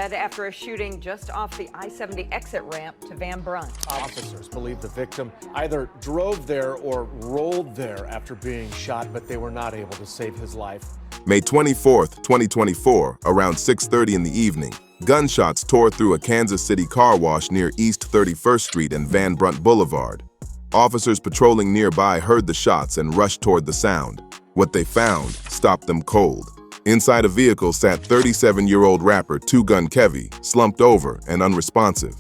dead after a shooting just off the I-70 exit ramp to Van Brunt. Officers believe the victim either drove there or rolled there after being shot, but they were not able to save his life. May 24th, 2024, around 6:30 in the evening, gunshots tore through a Kansas City car wash near East 31st Street and Van Brunt Boulevard. Officers patrolling nearby heard the shots and rushed toward the sound. What they found stopped them cold. Inside a vehicle sat 37-year-old rapper Two Gun Kevy, slumped over and unresponsive.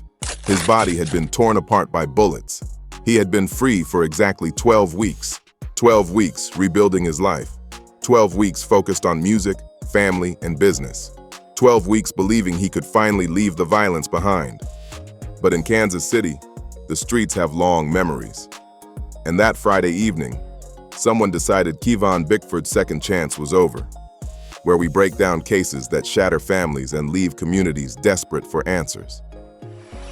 His body had been torn apart by bullets. He had been free for exactly 12 weeks. 12 weeks rebuilding his life. 12 weeks focused on music, family, and business. 12 weeks believing he could finally leave the violence behind. But in Kansas City, the streets have long memories. And that Friday evening, someone decided Kevon Bickford's second chance was over, where we break down cases that shatter families and leave communities desperate for answers.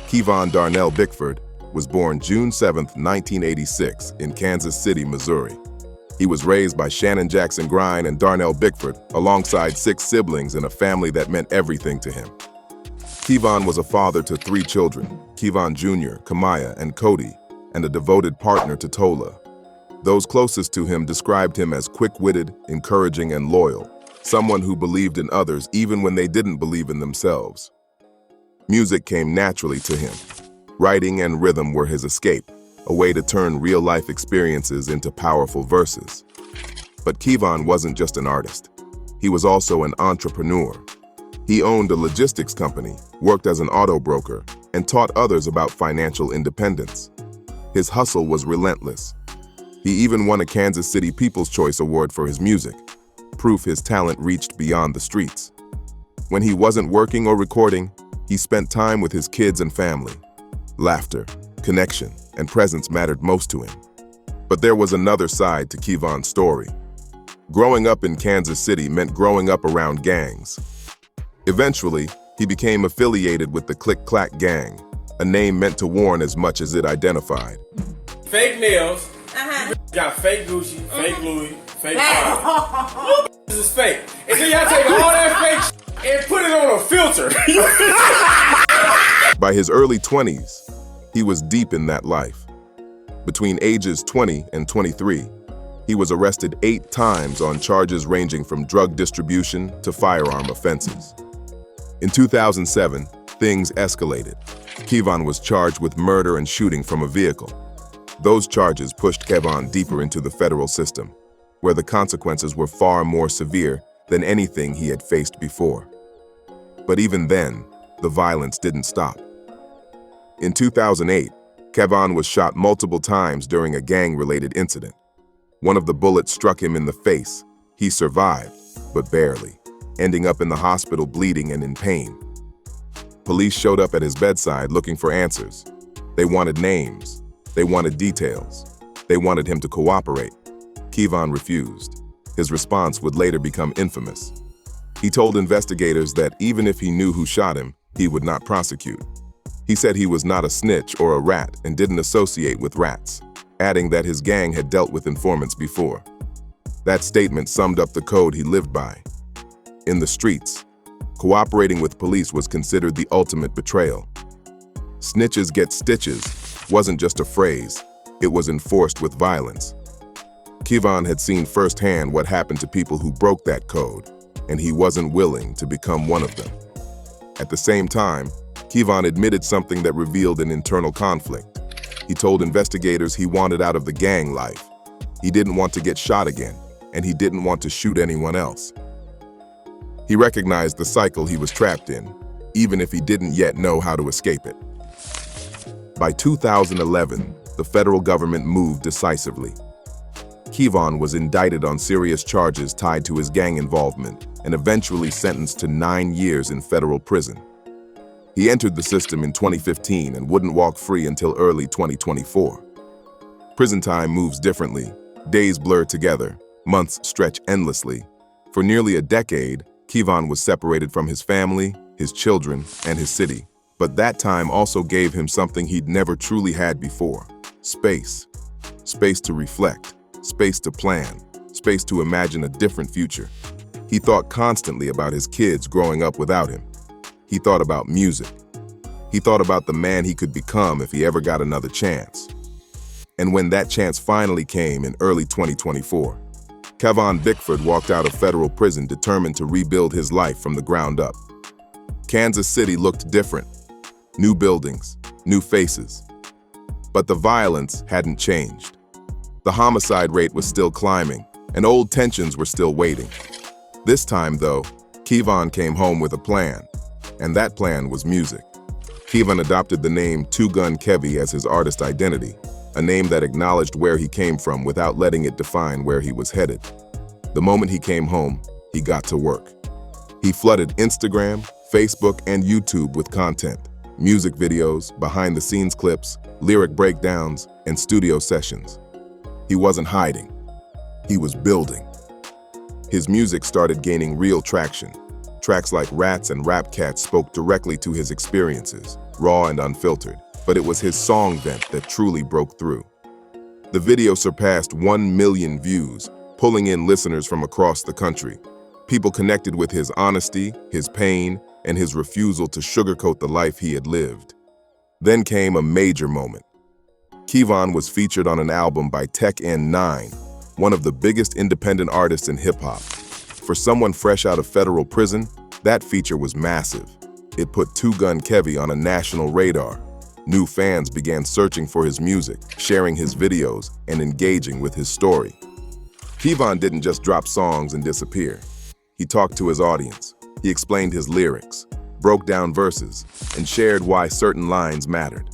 Kevon Darnell Bickford was born June 7, 1986, in Kansas City, Missouri. He was raised by Shannon Jackson Grine and Darnell Bickford, alongside 6 siblings in a family that meant everything to him. Kevon was a father to 3 children, Kevon Jr., Kamaya, and Cody, and a devoted partner to Tola. Those closest to him described him as quick-witted, encouraging, and loyal, someone who believed in others even when they didn't believe in themselves. Music came naturally to him. Writing and rhythm were his escape, a way to turn real-life experiences into powerful verses. But Kevon wasn't just an artist. He was also an entrepreneur. He owned a logistics company, worked as an auto broker, and taught others about financial independence. His hustle was relentless. He even won a Kansas City People's Choice Award for his music, proof his talent reached beyond the streets. When he wasn't working or recording, he spent time with his kids and family. Laughter, connection, and presence mattered most to him. But there was another side to Kevon's story. Growing up in Kansas City meant growing up around gangs. Eventually, he became affiliated with the Click Clack Gang, a name meant to warn as much as it identified. Fake nails, got fake Gucci, fake Louis, fake Prada. This is fake. And then y'all take all that fake and put it on a filter. By his early 20s, he was deep in that life. Between ages 20 and 23, he was arrested 8 times on charges ranging from drug distribution to firearm offenses. In 2007, things escalated. Kevon was charged with murder and shooting from a vehicle. Those charges pushed Kevon deeper into the federal system, where the consequences were far more severe than anything he had faced before. But even then, the violence didn't stop. In 2008, Kevon was shot multiple times during a gang-related incident. One of the bullets struck him in the face. He survived, but barely, ending up in the hospital bleeding and in pain. Police showed up at his bedside looking for answers. They wanted names. They wanted details. They wanted him to cooperate. Kevon refused. His response would later become infamous. He told investigators that even if he knew who shot him, he would not prosecute. He said he was not a snitch or a rat and didn't associate with rats, adding that his gang had dealt with informants before. That statement summed up the code he lived by. In the streets, cooperating with police was considered the ultimate betrayal. Snitches get stitches wasn't just a phrase, it was enforced with violence. Kevon had seen firsthand what happened to people who broke that code, and he wasn't willing to become one of them. At the same time, Kevon admitted something that revealed an internal conflict. He told investigators he wanted out of the gang life. He didn't want to get shot again, and he didn't want to shoot anyone else. He recognized the cycle he was trapped in, even if he didn't yet know how to escape it. By 2011, the federal government moved decisively. Kevon was indicted on serious charges tied to his gang involvement and eventually sentenced to 9 years in federal prison. He entered the system in 2015 and wouldn't walk free until early 2024. Prison time moves differently. Days blur together, months stretch endlessly. For nearly a decade, Kevon was separated from his family, his children, and his city. But that time also gave him something he'd never truly had before: space. Space to reflect, space to plan, space to imagine a different future. He thought constantly about his kids growing up without him. He thought about music. He thought about the man he could become if he ever got another chance. And when that chance finally came in early 2024, Kevon Bickford walked out of federal prison determined to rebuild his life from the ground up. Kansas City looked different. New buildings, new faces. But the violence hadn't changed. The homicide rate was still climbing, and old tensions were still waiting. This time, though, Kevon came home with a plan, and that plan was music. Kevon adopted the name Two Gun Kevy as his artist identity, a name that acknowledged where he came from without letting it define where he was headed. The moment he came home, he got to work. He flooded Instagram, Facebook, and YouTube with content, music videos, behind-the-scenes clips, lyric breakdowns, and studio sessions. He wasn't hiding. He was building. His music started gaining real traction. Tracks like Rats and Rap Cats spoke directly to his experiences, raw and unfiltered, but it was his song vent that truly broke through. The video surpassed 1 million views, pulling in listeners from across the country. People connected with his honesty, his pain, and his refusal to sugarcoat the life he had lived. Then came a major moment. Kevon was featured on an album by Tech N9, one of the biggest independent artists in hip-hop. For someone fresh out of federal prison, that feature was massive. It put Two Gun Kevy on a national radar. New fans began searching for his music, sharing his videos, and engaging with his story. Kevon didn't just drop songs and disappear. He talked to his audience. He explained his lyrics, broke down verses, and shared why certain lines mattered.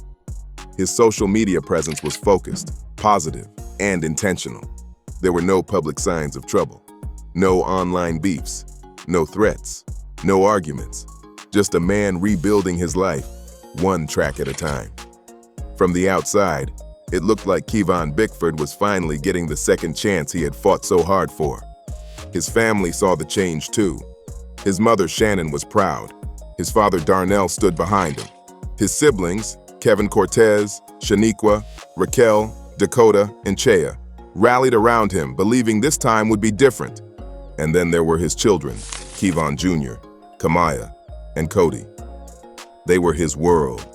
His social media presence was focused, positive, and intentional. There were no public signs of trouble. No online beefs, no threats, no arguments. Just a man rebuilding his life, one track at a time. From the outside, it looked like Kevon Bickford was finally getting the second chance he had fought so hard for. His family saw the change too. His mother, Shannon, was proud. His father, Darnell, stood behind him. His siblings, Kevin Cortez, Shaniqua, Raquel, Dakota, and Chea, rallied around him, believing this time would be different. And then there were his children, Kevon Jr., Kamaya, and Cody. They were his world.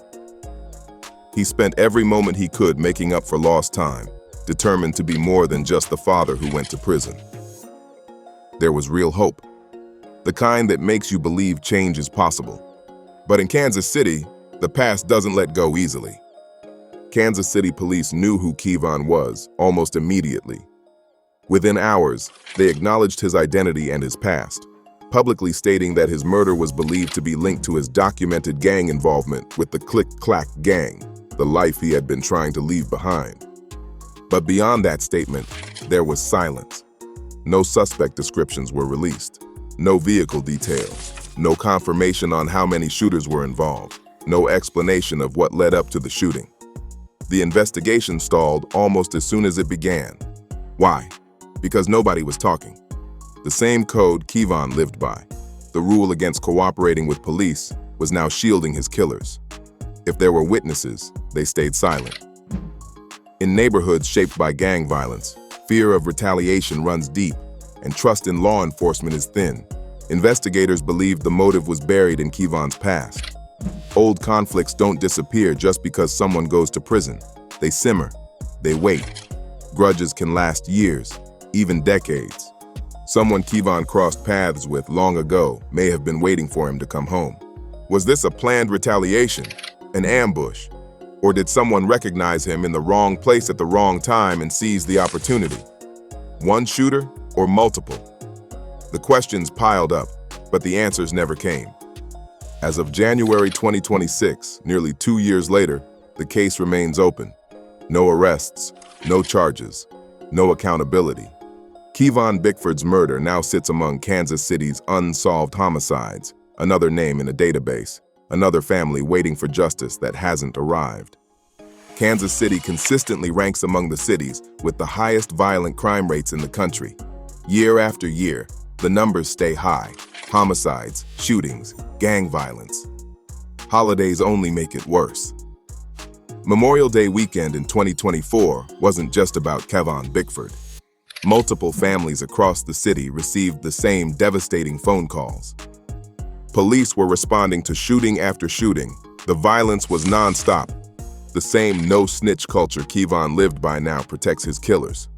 He spent every moment he could making up for lost time, determined to be more than just the father who went to prison. There was real hope, the kind that makes you believe change is possible. But in Kansas City, the past doesn't let go easily. Kansas City police knew who Kevon was almost immediately. Within hours, they acknowledged his identity and his past, publicly stating that his murder was believed to be linked to his documented gang involvement with the Click-Clack gang, the life he had been trying to leave behind. But beyond that statement, there was silence. No suspect descriptions were released, no vehicle details, no confirmation on how many shooters were involved, no explanation of what led up to the shooting. The investigation stalled almost as soon as it began. Why? Because nobody was talking. The same code Kevon lived by, the rule against cooperating with police, was now shielding his killers. If there were witnesses, they stayed silent. In neighborhoods shaped by gang violence, fear of retaliation runs deep, and trust in law enforcement is thin. Investigators believed the motive was buried in Kevon's past. Old conflicts don't disappear just because someone goes to prison. They simmer, they wait. Grudges can last years, even decades. Someone Kevon crossed paths with long ago may have been waiting for him to come home. Was this a planned retaliation, an ambush? Or did someone recognize him in the wrong place at the wrong time and seize the opportunity? One shooter or multiple? The questions piled up, but the answers never came. As of January 2026, nearly 2 years later, the case remains open. No arrests, no charges, no accountability. Kevon Bickford's murder now sits among Kansas City's unsolved homicides, another name in a database, another family waiting for justice that hasn't arrived. Kansas City consistently ranks among the cities with the highest violent crime rates in the country. Year after year, the numbers stay high. Homicides, shootings, gang violence. Holidays only make it worse. Memorial Day weekend in 2024 wasn't just about Kevon Bickford. Multiple families across the city received the same devastating phone calls. Police were responding to shooting after shooting. The violence was nonstop. The same no-snitch culture Kevon lived by now protects his killers.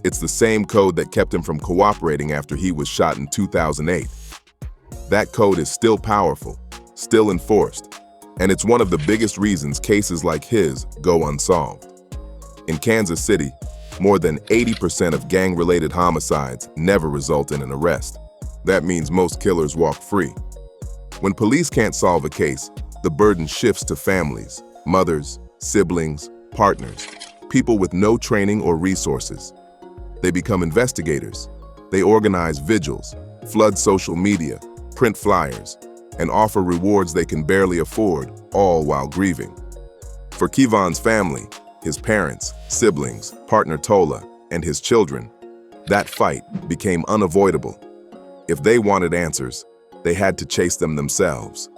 It's the same code that kept him from cooperating after he was shot in 2008. That code is still powerful, still enforced, and it's one of the biggest reasons cases like his go unsolved. In Kansas City, more than 80% of gang-related homicides never result in an arrest. That means most killers walk free. When police can't solve a case, the burden shifts to families, mothers, siblings, partners, people with no training or resources. They become investigators. They organize vigils, flood social media, print flyers, and offer rewards they can barely afford, all while grieving. For Kevon's family, his parents, siblings, partner Tola, and his children, that fight became unavoidable. If they wanted answers, they had to chase them themselves.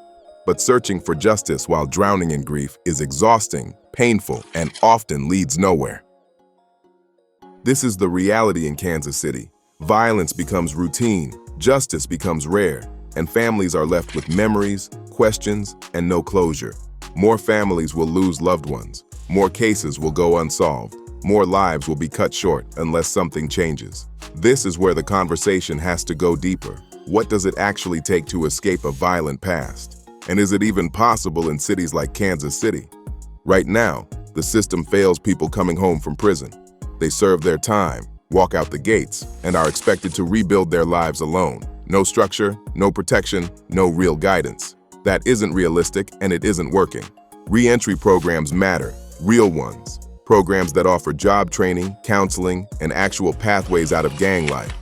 But searching for justice while drowning in grief is exhausting, painful, and often leads nowhere. This is the reality in Kansas City. Violence becomes routine, justice becomes rare, and families are left with memories, questions, and no closure. More families will lose loved ones. More cases will go unsolved. More lives will be cut short unless something changes. This is where the conversation has to go deeper. What does it actually take to escape a violent past? And is it even possible in cities like Kansas City? Right now, the system fails people coming home from prison. They serve their time, walk out the gates, and are expected to rebuild their lives alone. No structure, no protection, no real guidance. That isn't realistic, and it isn't working. Re-entry programs matter, real ones. Programs that offer job training, counseling, and actual pathways out of gang life.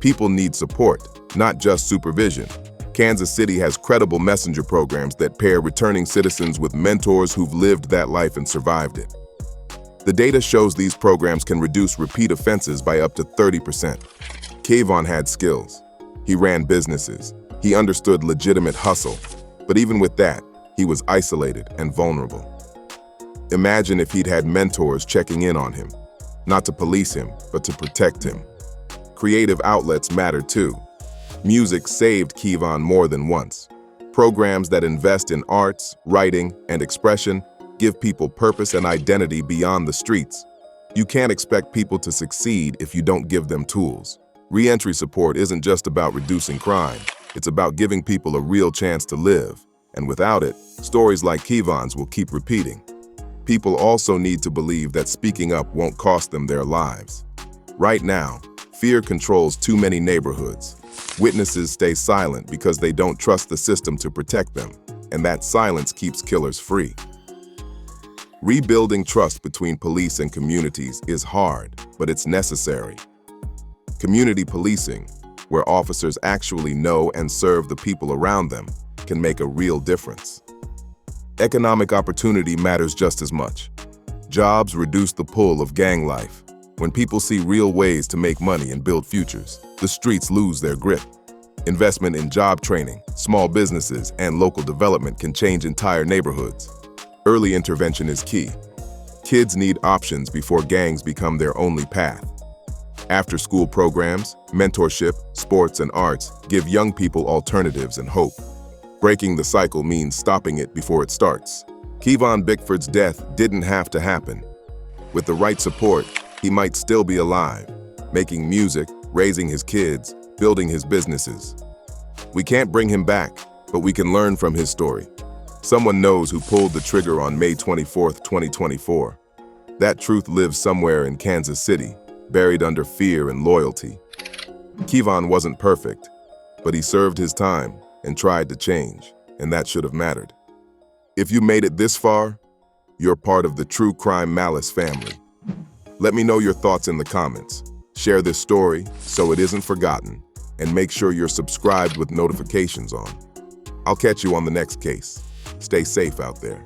People need support, not just supervision. Kansas City has credible messenger programs that pair returning citizens with mentors who've lived that life and survived it. The data shows these programs can reduce repeat offenses by up to 30%. Kevon had skills. He ran businesses. He understood legitimate hustle. But even with that, he was isolated and vulnerable. Imagine if he'd had mentors checking in on him, not to police him, but to protect him. Creative outlets matter too. Music saved Kevon more than once. Programs that invest in arts, writing, and expression give people purpose and identity beyond the streets. You can't expect people to succeed if you don't give them tools. Re-entry support isn't just about reducing crime. It's about giving people a real chance to live. And without it, stories like Kevon's will keep repeating. People also need to believe that speaking up won't cost them their lives. Right now, fear controls too many neighborhoods. Witnesses stay silent because they don't trust the system to protect them, and that silence keeps killers free. Rebuilding trust between police and communities is hard, but it's necessary. Community policing, where officers actually know and serve the people around them, can make a real difference. Economic opportunity matters just as much. Jobs reduce the pull of gang life. When people see real ways to make money and build futures, the streets lose their grip. Investment in job training, small businesses, and local development can change entire neighborhoods. Early intervention is key. Kids need options before gangs become their only path. After-school programs, mentorship, sports, and arts give young people alternatives and hope. Breaking the cycle means stopping it before it starts. Kevon Bickford's death didn't have to happen. With the right support, he might still be alive, making music, raising his kids, building his businesses. We can't bring him back, but we can learn from his story. Someone knows who pulled the trigger on May 24, 2024. That truth lives somewhere in Kansas City, buried under fear and loyalty. Kevon wasn't perfect, but he served his time and tried to change, and that should have mattered. If you made it this far, you're part of the True Crime Malice family. Let me know your thoughts in the comments. Share this story so it isn't forgotten, and make sure you're subscribed with notifications on. I'll catch you on the next case. Stay safe out there.